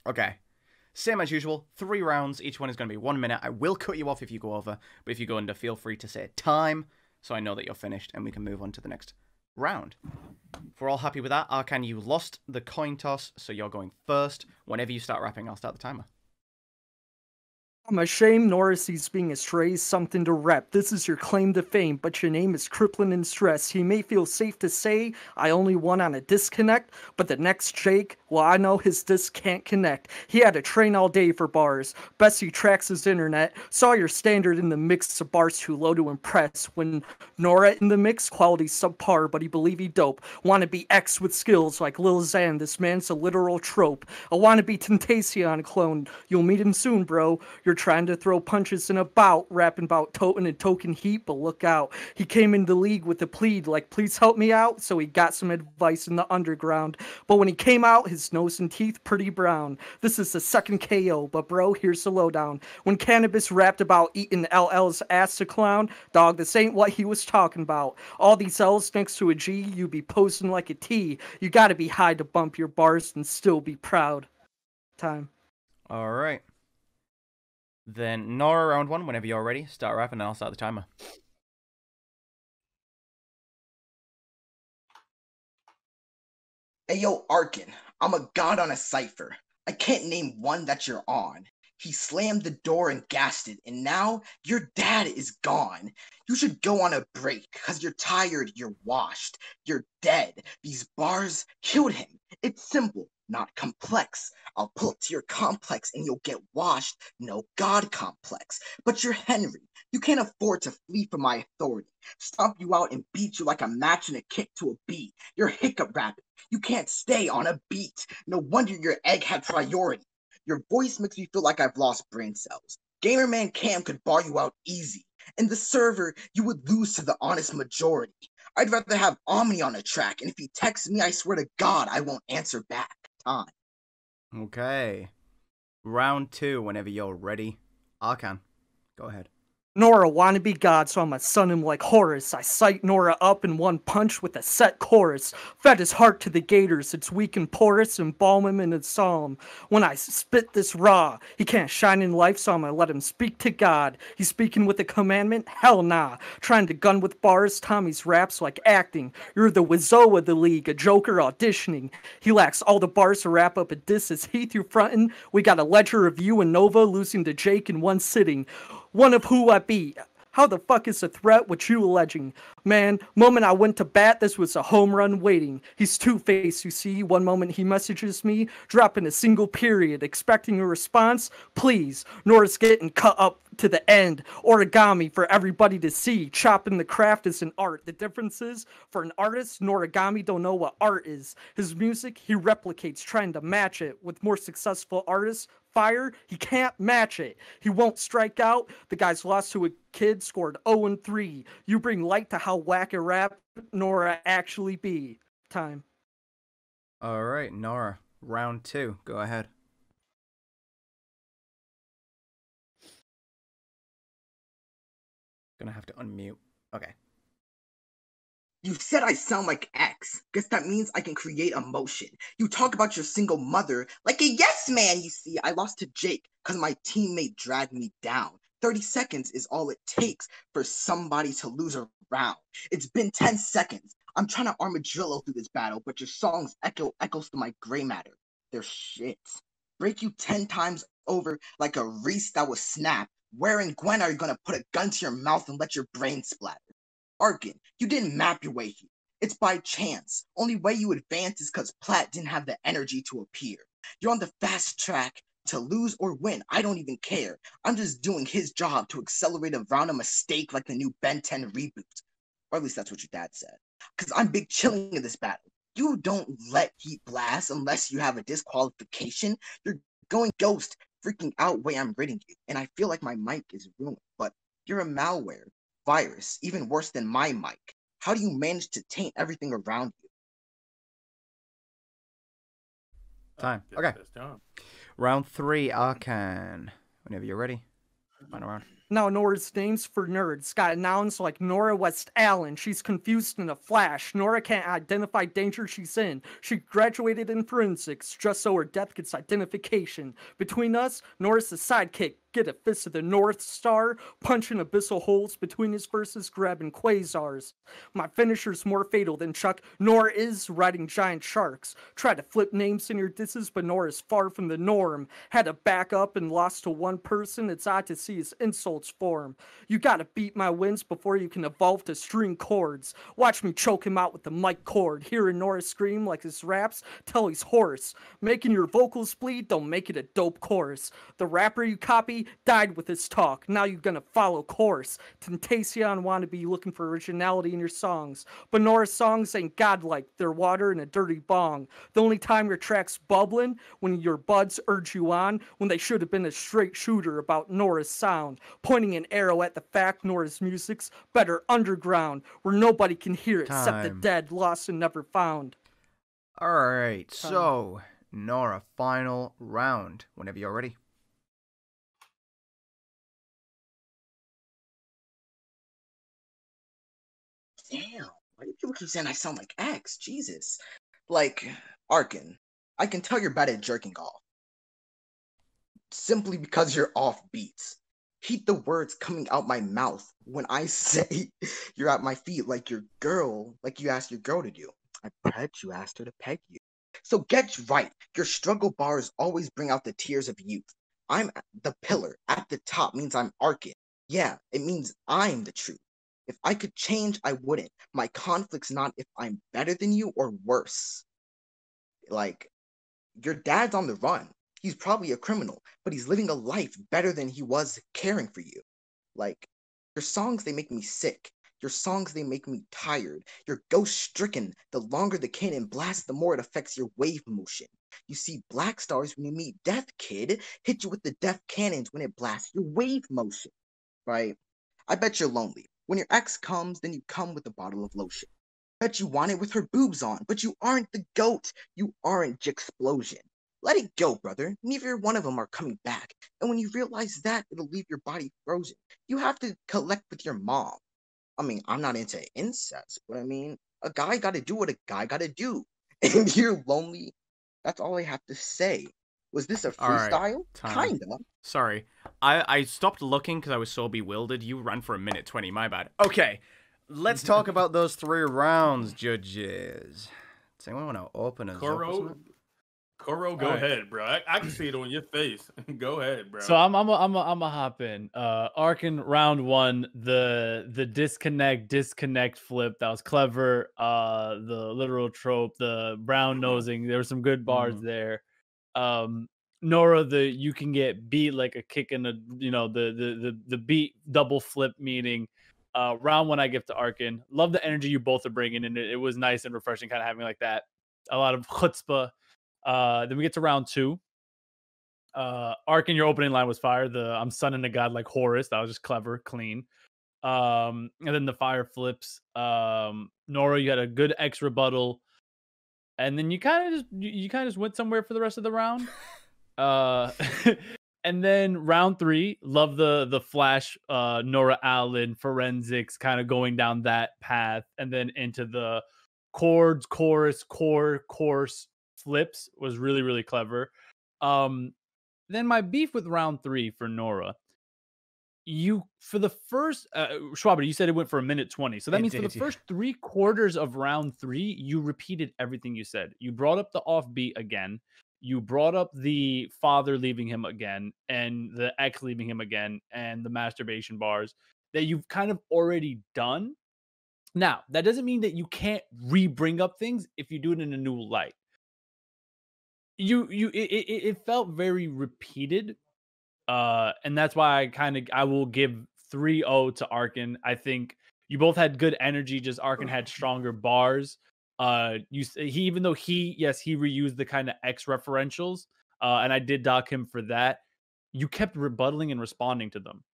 Okay. Same as usual, 3 rounds. Each one is going to be 1 minute. I will cut you off if you go over, but if you go under, feel free to say time, so I know that you're finished, and we can move on to the next round. If we're all happy with that, Arkan, you lost the coin toss, so you're going first. Whenever you start rapping, I'll start the timer. I'm ashamed Nora sees being astray something to rep. This is your claim to fame, but your name is crippling in stress. He may feel safe to say, I only won on a disconnect, but the next Jake, well, I know his disc can't connect. He had to train all day for bars. Best he tracks his internet. Saw your standard in the mix of bars too low to impress. When Nora in the mix, quality subpar, but he believe he dope. Wanna be X with skills like Lil Xan, this man's a literal trope. A wannabe Tentacion clone. You'll meet him soon, bro. You're trying to throw punches in a bout, rapping about toting and token heat, but look out. He came in the league with a plead like, please help me out, so he got some advice in the underground. But when he came out, his nose and teeth pretty brown. This is the second KO, but bro, here's the lowdown. When Cannabis rapped about eating LL's ass to clown, dog, this ain't what he was talking about. All these L's next to a G, you be posing like a T. You gotta be high to bump your bars and still be proud. Time. Alright. Then Nora, round 1, whenever you're ready, start rapping and I'll start the timer. Hey yo, Arkan, I'm a god on a cipher. I can't name one that you're on. He slammed the door and gassed it, and now your dad is gone. You should go on a break, cause you're tired, you're washed, you're dead. These bars killed him. It's simple, not complex. I'll pull up to your complex and you'll get washed. No god complex. But you're Henry. You can't afford to flee from my authority. Stomp you out and beat you like a match and a kick to a beat. You're hiccup rapping. You can't stay on a beat. No wonder your egg had priority. Your voice makes me feel like I've lost brain cells. Gamerman Cam could bar you out easy. In the server, you would lose to the honest majority. I'd rather have Omni on a track, and if he texts me, I swear to God, I won't answer back. Time. Okay. Round 2, whenever you're ready. Arkan, go ahead. Nora wanna be God, so I'ma sun him like Horus. I sight Nora up in one punch with a set chorus. Fed his heart to the gators, it's weak and porous, embalm him in a psalm. When I spit this raw, he can't shine in life, so I'ma let him speak to God. He's speaking with a commandment? Hell nah. Trying to gun with bars, Tommy's raps like acting. You're the Wizzo of the league, a joker auditioning. He lacks all the bars to wrap up a diss as Heath you frontin'. We got a ledger of you and Nova losing to Jake in one sitting. One of who I be. How the fuck is a threat what you alleging? Man, moment I went to bat, this was a home run waiting. He's two-faced, you see. One moment he messages me, dropping a single period, expecting a response. Please, Nora's getting cut up to the end. Origami for everybody to see. Chopping the craft is an art. The difference is, for an artist, Noragami don't know what art is. His music, he replicates, trying to match it. With more successful artists, Fire, he can't match it. He won't strike out. The guy's lost to a kid, scored 0-3. You bring light to how whack a rap Nora actually be. Time. Alright, Nora, round 2, go ahead. Gonna have to unmute. Okay. You said I sound like X. Guess that means I can create emotion. You talk about your single mother like a yes man, you see. I lost to Jake because my teammate dragged me down. 30 seconds is all it takes for somebody to lose a round. It's been 10 seconds. I'm trying to armadillo through this battle, but your songs echoes to my gray matter. They're shit. Break you 10 times over like a Reese that was snapped. Where and Gwen are you gonna put a gun to your mouth and let your brain splatter? Arkan, you didn't map your way here. It's by chance. Only way you advance is because Platt didn't have the energy to appear. You're on the fast track to lose or win. I don't even care. I'm just doing his job to accelerate around a mistake like the new Ben 10 reboot. Or at least that's what your dad said. Because I'm big chilling in this battle. You don't let heat blast unless you have a disqualification. You're going ghost, freaking out way I'm rating you. And I feel like my mic is ruined. But you're a malware virus, even worse than my mic. How do you manage to taint everything around you? Time. Okay. Round 3, Arkan. Whenever you're ready. Final round. Now Nora's name's for nerds. Got nouns like Nora West Allen. She's confused in a flash. Nora can't identify danger she's in. She graduated in forensics just so her death gets identification. Between us, Nora's the sidekick. Get a fist of the North Star, punching abyssal holes between his verses, grabbing quasars. My finisher's more fatal than Chuck. Nora is riding giant sharks. Try to flip names in your disses, but Nora's far from the norm. Had to back up and lost to one person. It's odd to see his insults form. You gotta beat my wins before you can evolve to string chords. Watch me choke him out with the mic cord. Hearing Nora scream like his raps, tell he's hoarse. Making your vocals bleed, don't make it a dope chorus. The rapper you copy died with his talk. Now you're gonna follow course. Tentacion wanna be looking for originality in your songs. But Nora's songs ain't godlike. They're water in a dirty bong. The only time your track's bubbling, when your buds urge you on, when they should have been a straight shooter about Nora's sound. Pointing an arrow at the fact Nora's music's better underground, where nobody can hear it except the Time. dead, lost and never found. Alright, so, Nora, final round. Whenever you're ready. Damn, why do people keep saying I sound like X? Jesus. Like, Arkan, I can tell you're bad at jerking off. Simply because you're off beats. Keep the words coming out my mouth when I say you're at my feet like your girl, like you asked your girl to do. I bet you asked her to peg you. So get right. Your struggle bars always bring out the tears of youth. I'm the pillar. At the top means I'm Arkan. Yeah, it means I'm the truth. If I could change, I wouldn't. My conflict's not if I'm better than you or worse. Like, your dad's on the run. He's probably a criminal, but he's living a life better than he was caring for you. Like, your songs, they make me sick. Your songs, they make me tired. You're ghost-stricken. The longer the cannon blasts, the more it affects your wave motion. You see black stars when you meet death, kid. Hit you with the death cannons when it blasts your wave motion. Right? I bet you're lonely. When your ex comes, then you come with a bottle of lotion. Bet you want it with her boobs on, but you aren't the goat. You aren't Jexplosion. Let it go, brother. Neither one of them are coming back. And when you realize that, it'll leave your body frozen. You have to collect with your mom. I mean, I'm not into incest, but I mean, a guy gotta do what a guy gotta do. And you're lonely. That's all I have to say. Was this a Alright, freestyle? time. Kinda. Sorry. I stopped looking because I was so bewildered. You ran for a minute 20, my bad. Okay, let's talk about those 3 rounds, judges. Does anyone want to open us up or something? Koro, go ahead, bro. I can see it on your face. Go ahead, bro. So I'm a hop in. Arkan round 1, the disconnect flip, that was clever. The literal trope, the brown nosing, there were some good bars there. Nora, you can get beat like a kick in the, you know, the beat double flip meaning. Round 1 I give to Arkan. Love the energy you both are bringing, and it was nice and refreshing kind of having like that. A lot of chutzpah. Then we get to round 2. Arkan, your opening line was fire. I'm sunning a god like Horus. That was just clever, clean. And then the fire flips. Nora, you had a good X rebuttal. And then you kind of just went somewhere for the rest of the round. And then round 3, love the flash Nora Allen forensics kind of going down that path, and then into the chords, chorus, course flips was really, really clever. Then my beef with round 3 for Nora. You, for the first Shwabados, you said it went for 1:20. So that means for the first 3 quarters of round 3, you repeated everything you said. You brought up the offbeat again. You brought up the father leaving him again, and the ex leaving him again, and the masturbation bars that you've kind of already done. Now, that doesn't mean that you can't re-bring up things if you do it in a new light. It felt very repeated. And that's why I will give 3-0 to Arkan. I think you both had good energy, just Arkan had stronger bars. Even though he reused the kind of X referentials, and I did dock him for that. You kept rebuttaling and responding to them.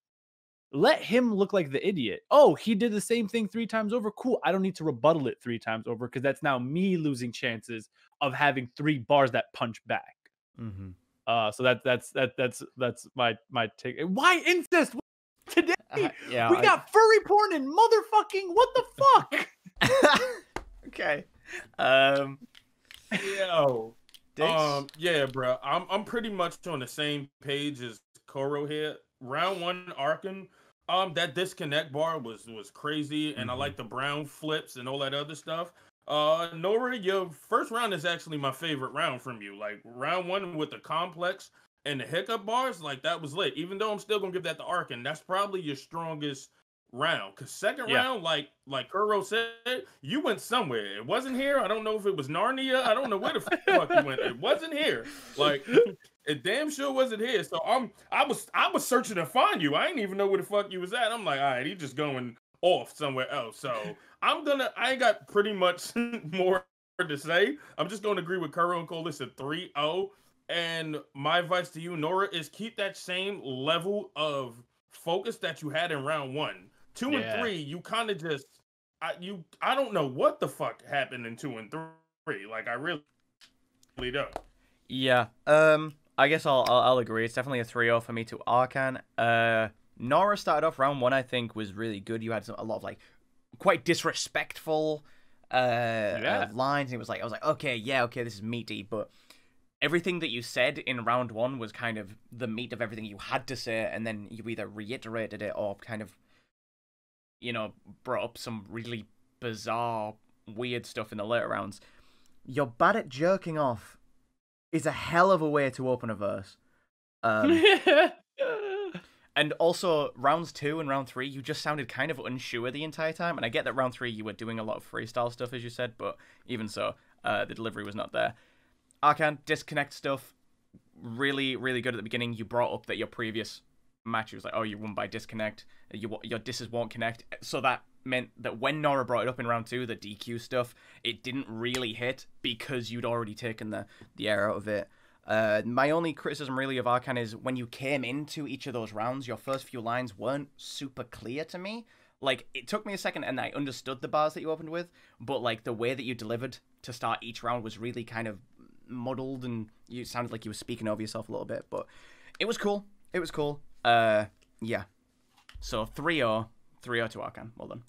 Let him look like the idiot. Oh, he did the same thing 3 times over. Cool. I don't need to rebuttal it 3 times over, because that's now me losing chances of having 3 bars that punch back. So that's my take. Why incest today? Yeah. We got furry porn and motherfucking what the fuck? Okay. Yo. Dix? Yeah, bro. I'm pretty much on the same page as Koro here. Round 1, Arkan. That disconnect bar was crazy, and I like the brown flips and all that other stuff. Nora, your first round is actually my favorite round from you. Like round 1 with the complex and the hiccup bars, like that was lit. Even though I'm still gonna give that to Arkan, that's probably your strongest round. Cause second round, like Kuro said, you went somewhere. It wasn't here. I don't know if it was Narnia. I don't know where the fuck you went. It wasn't here. Like it damn sure wasn't here. So I was searching to find you. I didn't even know where the fuck you was at. I'm like, all right, he's just going off somewhere else. So I ain't got pretty much more to say. I'm just gonna agree with Kuro and call this a 3-0. And my advice to you, Nora, is keep that same level of focus that you had in round 1. 2 and 3, you kind of just I don't know what the fuck happened in 2 and 3. Like I really don't. Yeah. I guess I'll agree. It's definitely a 3-0 for me to Arkan. Nora started off round 1, I think, was really good. You had a lot of like quite disrespectful lines. And it was like I was like, okay, this is meaty, but everything that you said in round 1 was kind of the meat of everything you had to say, and then you either reiterated it or kind of, brought up some really bizarre, weird stuff in the later rounds. You're bad at jerking off is a hell of a way to open a verse. And also, rounds 2 and round 3, you just sounded kind of unsure the entire time. And I get that round 3, you were doing a lot of freestyle stuff, as you said, but even so, the delivery was not there. Arkan, disconnect stuff, really, really good at the beginning. You brought up that your previous match, was like, oh, you won by disconnect. Your disses won't connect. So that meant that when Nora brought it up in round 2, the DQ stuff, it didn't really hit because you'd already taken the air out of it. My only criticism really of Arkan is when you came into each of those rounds, your first few lines weren't super clear to me. Like, it took me a second and I understood the bars that you opened with, but like the way that you delivered to start each round was really kind of muddled, and you sounded like you were speaking over yourself a little bit, but it was cool. It was cool. Yeah. So 3-0 to Arkan. Well done.